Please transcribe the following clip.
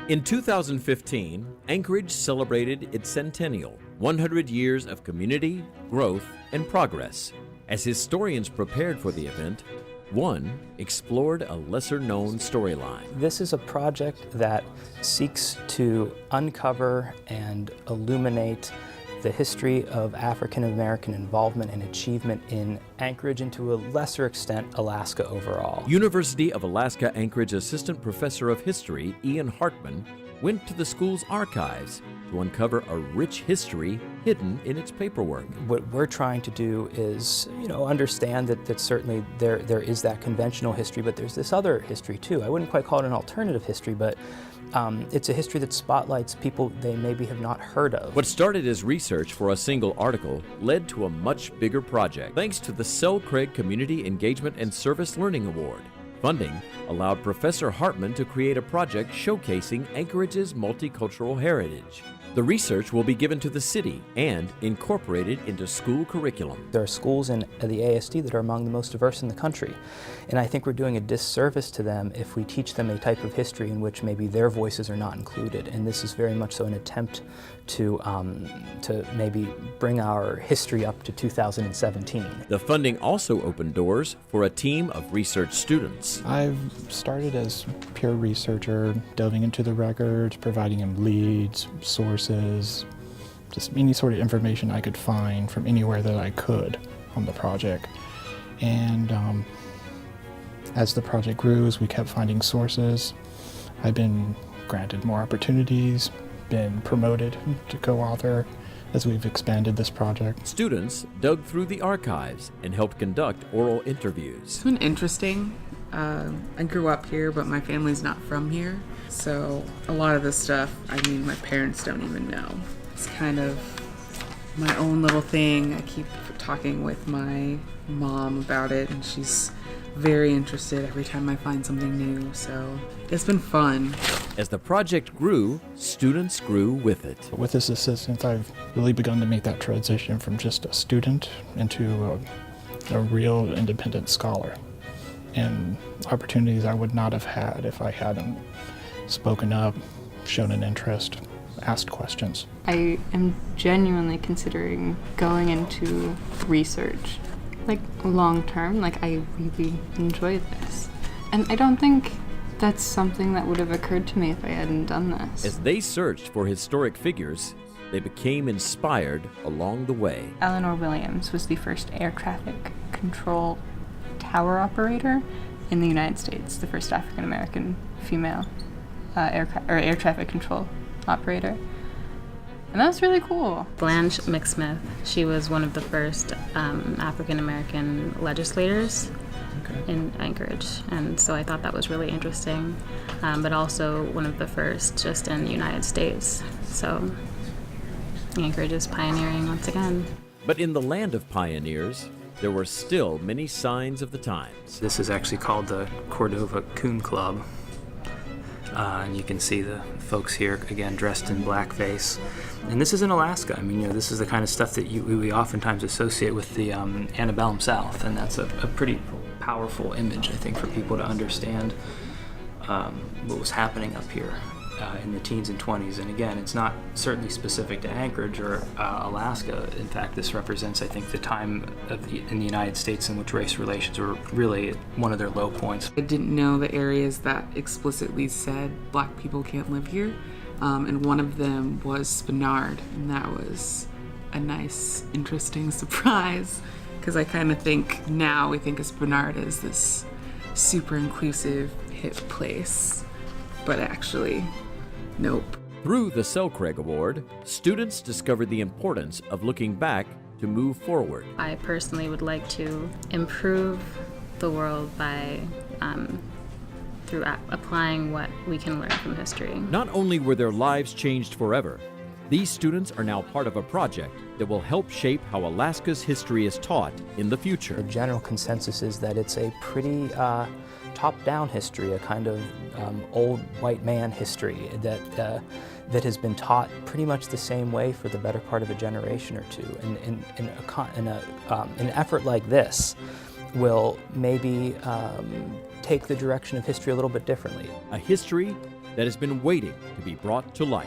In 2015, Anchorage celebrated its centennial, 100 years of community, growth, and progress. As historians prepared for the event, one explored a lesser-known storyline. This is a project that seeks to uncover and illuminate the history of African American involvement and achievement in Anchorage, and to a lesser extent, Alaska overall. University of Alaska Anchorage Assistant Professor of History Ian Hartman went to the school's archives to uncover a rich history hidden in its paperwork. What we're trying to do is, understand that certainly there is that conventional history, but there's this other history too. I wouldn't quite call it an alternative history, but it's a history that spotlights people they maybe have not heard of. What started as research for a single article led to a much bigger project, thanks to the Selkregg Community Engagement and Service Learning Award. Funding allowed Professor Hartman to create a project showcasing Anchorage's multicultural heritage. The research will be given to the city and incorporated into school curriculum. There are schools in the ASD that are among the most diverse in the country, and I think we're doing a disservice to them if we teach them a type of history in which maybe their voices are not included. And this is very much so an attempt to maybe bring our history up to 2017. The funding also opened doors for a team of research students. I've started as peer researcher, delving into the records, providing them leads, sources, just any sort of information I could find from anywhere that I could on the project. And as the project grew, as we kept finding sources, I've been granted more opportunities, been promoted to co-author as we've expanded this project. Students dug through the archives and helped conduct oral interviews. It's been interesting. I grew up here, but my family's not from here. So a lot of this stuff, my parents don't even know. It's kind of my own little thing. I keep talking with my mom about it, and she's very interested every time I find something new. So it's been fun. As the project grew, students grew with it. With this assistance, I've really begun to make that transition from just a student into a real independent scholar, and opportunities I would not have had if I hadn't spoken up, shown an interest, asked questions. I am genuinely considering going into research, long term. I really enjoy this. And I don't think that's something that would have occurred to me if I hadn't done this. As they searched for historic figures, they became inspired along the way. Eleanor Williams was the first air traffic control tower operator in the United States, the first African American female air traffic control operator. And that was really cool. Blanche McSmith, she was one of the first African American legislators in Anchorage, and so I thought that was really interesting, but also one of the first just in the United States. So Anchorage is pioneering once again. But in the land of pioneers, there were still many signs of the times. This is actually called the Cordova Coon Club. And you can see the folks here, again, dressed in blackface. And this is in Alaska. This is the kind of stuff that we oftentimes associate with the antebellum South, and that's a pretty powerful image, I think, for people to understand what was happening up here in the teens and 20s. And again, it's not certainly specific to Anchorage or Alaska. In fact, this represents, I think, the time in the United States in which race relations were really at one of their low points. I didn't know the areas that explicitly said Black people can't live here, and one of them was Spenard, and that was a nice, interesting surprise, because I kind of think now we think of Spenard as this super inclusive, hip place, but actually, nope. Through the Selkregg Award, students discovered the importance of looking back to move forward. I personally would like to improve the world by through applying what we can learn from history. Not only were their lives changed forever, these students are now part of a project that will help shape how Alaska's history is taught in the future. The general consensus is that it's a pretty top-down history, a kind of old white man history that has been taught pretty much the same way for the better part of a generation or two. And an effort like this will maybe take the direction of history a little bit differently. A history that has been waiting to be brought to light.